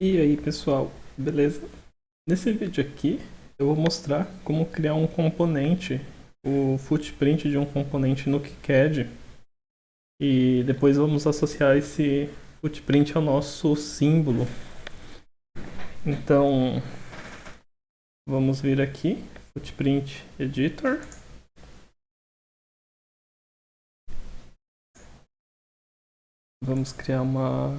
E aí pessoal, beleza? Nesse vídeo aqui eu vou mostrar como criar um componente, o footprint de um componente no KiCad, e depois vamos associar esse footprint ao nosso símbolo. Então vamos vir aqui, footprint editor, vamos criar uma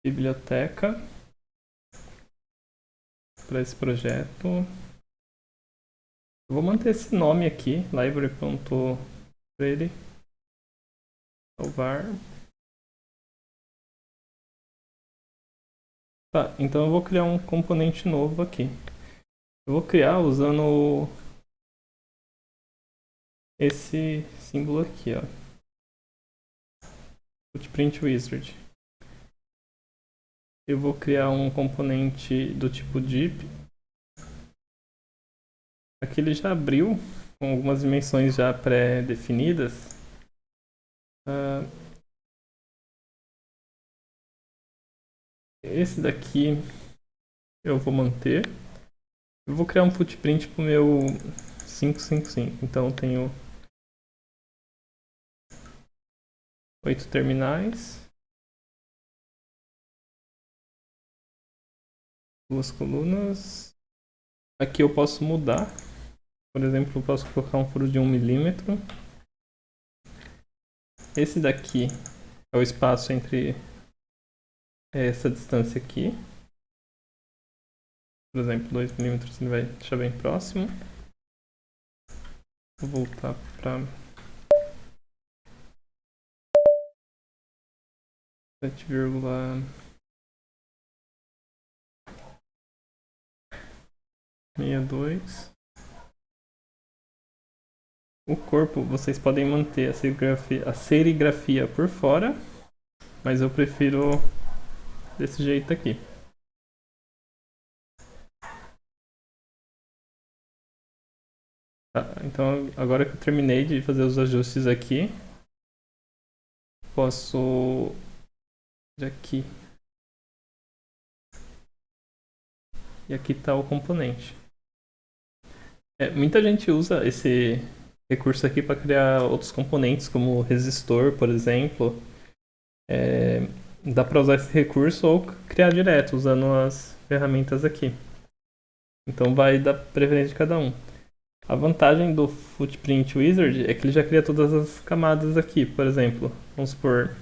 biblioteca para esse projeto. Eu vou manter esse nome aqui, library.ready salvar. Tá, então eu vou criar um componente novo aqui. Eu vou criar usando esse símbolo aqui, ó, footprint wizard. Eu vou criar um componente do tipo div. Aqui ele já abriu com algumas dimensões já pré-definidas. Esse daqui eu vou manter. Eu vou criar um footprint para o meu 555. Então eu tenho 8 terminais, duas colunas. Aqui eu posso mudar. Por exemplo, eu posso colocar um furo de 1 milímetro. Esse daqui é o espaço entre essa distância aqui. Por exemplo, 2 milímetros ele vai deixar bem próximo. Vou voltar para 7,62. O corpo vocês podem manter a serigrafia por fora, mas eu prefiro desse jeito aqui. Tá, então agora que eu terminei de fazer os ajustes aqui, posso de aqui. E aqui está o componente. Muita gente usa esse recurso aqui para criar outros componentes, como resistor, por exemplo. Dá para usar esse recurso ou criar direto usando as ferramentas aqui. Então vai da preferência de cada um. A vantagem do Footprint Wizard é que ele já cria todas as camadas aqui. Por exemplo, vamos supor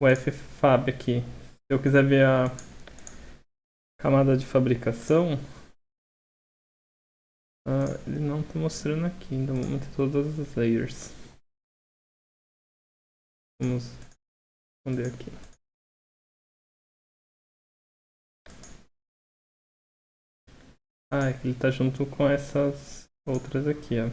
o FFab aqui. Se eu quiser ver a camada de fabricação, ele não está mostrando aqui. Então vamos ter todas as layers. Vamos responder aqui. Aqui ele está junto com essas outras aqui, ó.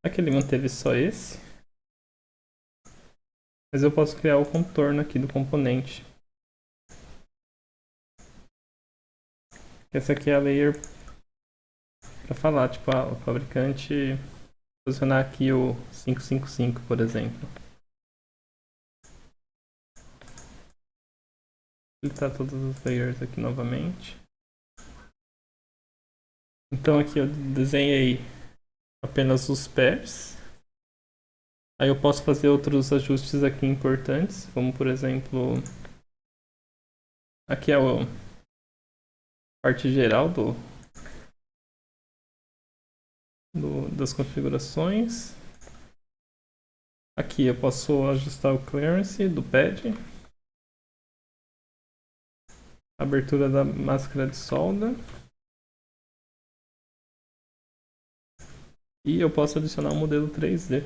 Aqui ele manteve só esse. Mas eu posso criar o contorno aqui do componente. Essa aqui é a layer para falar, tipo, o fabricante posicionar aqui o 555, por exemplo. Deletar todas as layers aqui novamente. Então aqui eu desenhei apenas os pairs. Aí eu posso fazer outros ajustes aqui importantes, como por exemplo, aqui é a parte geral das configurações. Aqui eu posso ajustar o clearance do pad, abertura da máscara de solda, e eu posso adicionar um modelo 3D.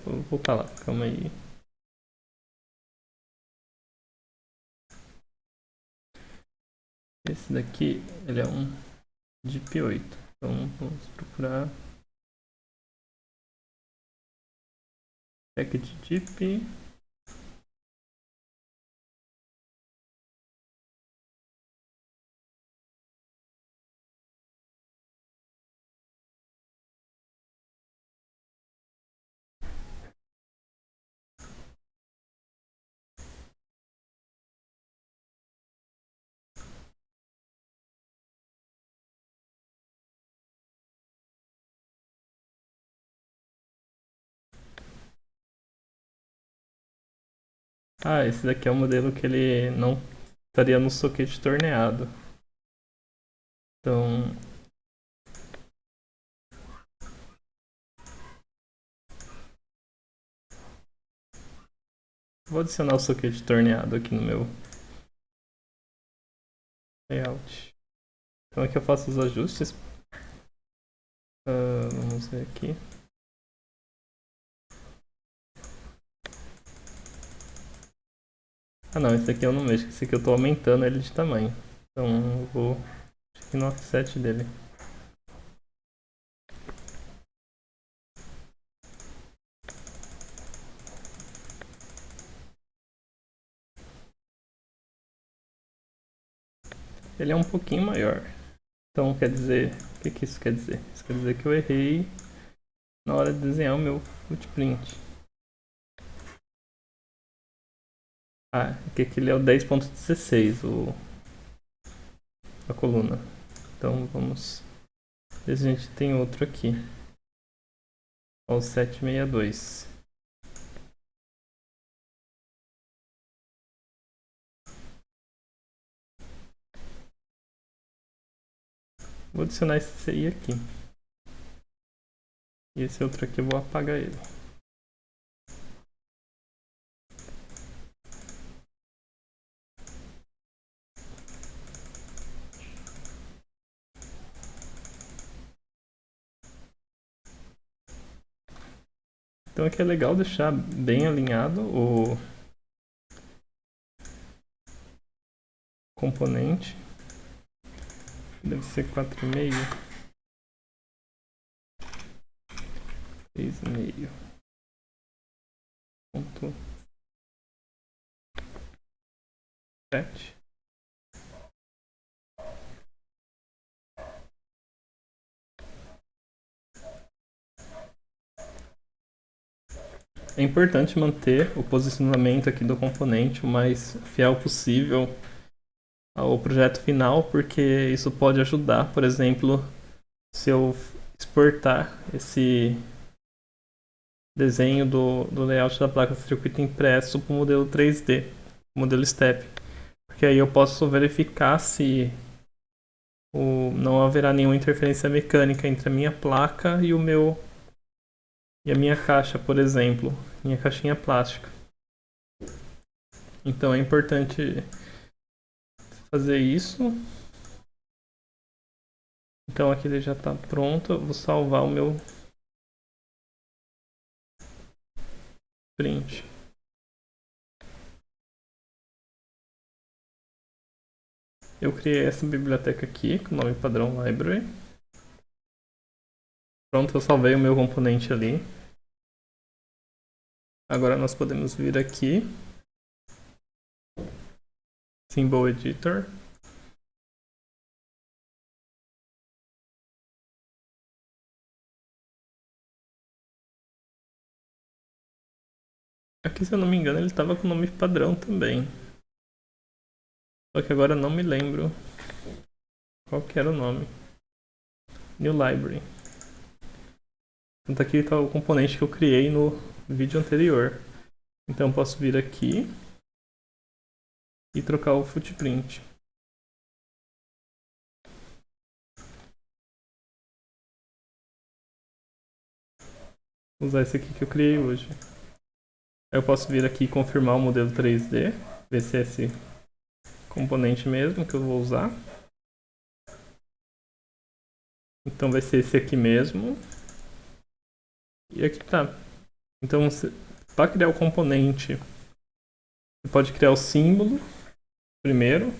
Vou voltar lá, calma aí. Esse daqui, ele é um DIP8. Então vamos procurar package DIP. Ah, esse daqui é o modelo que ele não estaria no socket torneado. Então, vou adicionar o socket torneado aqui no meu layout. Então aqui eu faço os ajustes. Vamos ver aqui. Ah não, esse aqui eu não mexo, esse aqui eu estou aumentando ele de tamanho. Então eu vou aqui no offset dele. Ele é um pouquinho maior. Então quer dizer, o que isso quer dizer? Isso quer dizer que eu errei na hora de desenhar o meu footprint. Ah, aqui ele é o 10.16, a coluna. Então vamos ver se a gente tem outro aqui. O 762. Vou adicionar esse CI aqui. E esse outro aqui eu vou apagar ele. Então aqui é legal deixar bem alinhado o componente. Deve ser 4,5. 3,5. Ponto 7. É importante manter o posicionamento aqui do componente o mais fiel possível ao projeto final, porque isso pode ajudar, por exemplo, se eu exportar esse desenho do layout da placa de circuito impresso para o modelo 3D, modelo STEP. Porque aí eu posso verificar se não haverá nenhuma interferência mecânica entre a minha placa e a minha caixa, por exemplo, minha caixinha plástica. Então é importante fazer isso. Então aqui ele já está pronto. Eu vou salvar o meu print. Eu criei essa biblioteca aqui com o nome padrão library. Pronto, eu salvei o meu componente ali. Agora nós podemos vir aqui, Symbol Editor. Aqui, se eu não me engano, ele estava com o nome padrão também. Só que agora eu não me lembro qual que era o nome. New Library. Então aqui está o componente que eu criei no vídeo anterior. Então eu posso vir aqui e trocar o footprint. Usar esse aqui que eu criei hoje. Aí eu posso vir aqui e confirmar o modelo 3D. Ver se é esse componente mesmo que eu vou usar. Então vai ser esse aqui mesmo. E aqui tá. Então para criar o componente, você pode criar o símbolo primeiro.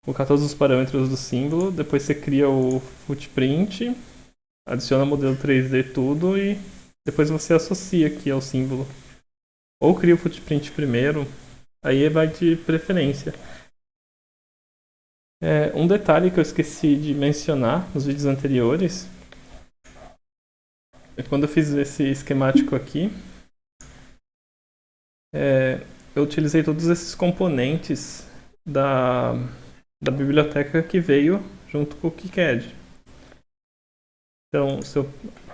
Colocar todos os parâmetros do símbolo. Depois você cria o footprint. Adiciona o modelo 3D tudo e depois você associa aqui ao símbolo. Ou cria o footprint primeiro, aí vai de preferência. Um detalhe que eu esqueci de mencionar nos vídeos anteriores é quando eu fiz esse esquemático aqui, eu utilizei todos esses componentes da biblioteca que veio junto com o KiCad. Então, se eu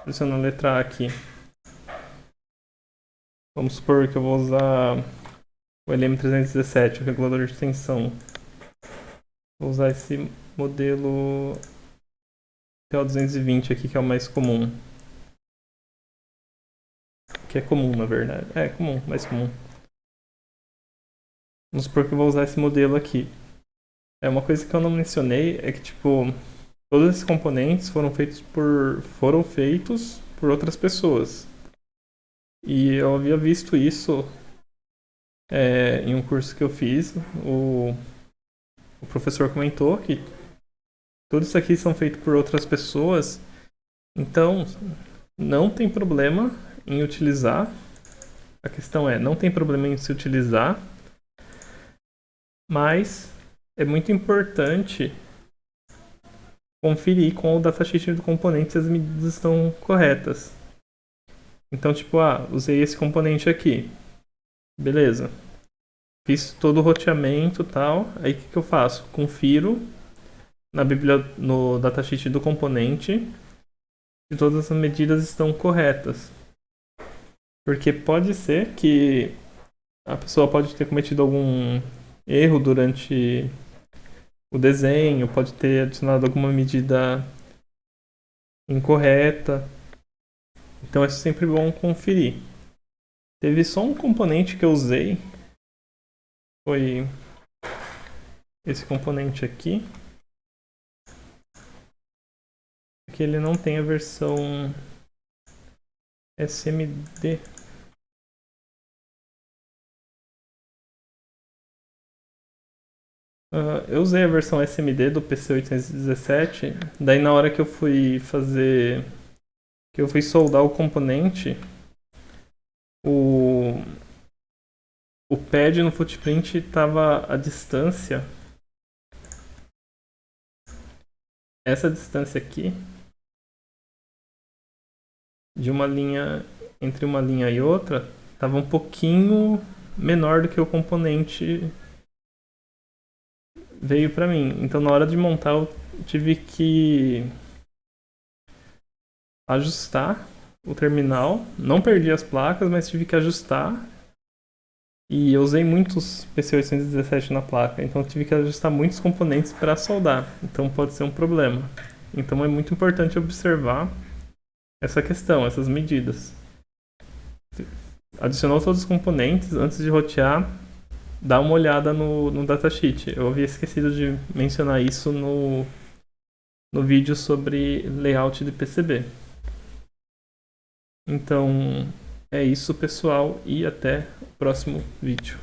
pressionar a letra A aqui, Vamos supor que eu vou usar o LM317, o regulador de tensão. Vou usar esse modelo TL220 aqui, que é o mais comum. Que é comum, na verdade. É comum, mais comum. Vamos supor que eu vou usar esse modelo aqui. Uma coisa que eu não mencionei é que, tipo, todos esses componentes foram feitos por outras pessoas. E eu havia visto isso em um curso que eu fiz. O professor comentou que tudo isso aqui são feitos por outras pessoas. Então, não tem problema em utilizar. A questão é, não tem problema em se utilizar, mas é muito importante conferir com o datasheet do componente se as medidas estão corretas. Então, tipo, usei esse componente aqui. Beleza. Fiz todo o roteamento e tal. Aí o que eu faço? Confiro no datasheet do componente se todas as medidas estão corretas. Porque pode ser que a pessoa pode ter cometido algum erro durante o desenho, pode ter adicionado alguma medida incorreta. Então é sempre bom conferir. Teve só um componente que eu usei, foi esse componente aqui, que ele não tem a versão SMD. Eu usei a versão SMD do PC817, daí na hora que eu fui soldar o componente, o pad no footprint estava a distância, essa distância aqui, de uma linha, entre uma linha e outra, estava um pouquinho menor do que o componente veio para mim. Então na hora de montar eu tive que ajustar o terminal, não perdi as placas, mas tive que ajustar. E eu usei muitos PC817 na placa, então eu tive que ajustar muitos componentes para soldar. Então pode ser um problema. Então é muito importante observar essa questão, essas medidas. Adicionou todos os componentes, antes de rotear, dá uma olhada no datasheet. Eu havia esquecido de mencionar isso no vídeo sobre layout de PCB. Então é isso, pessoal, e até o próximo vídeo.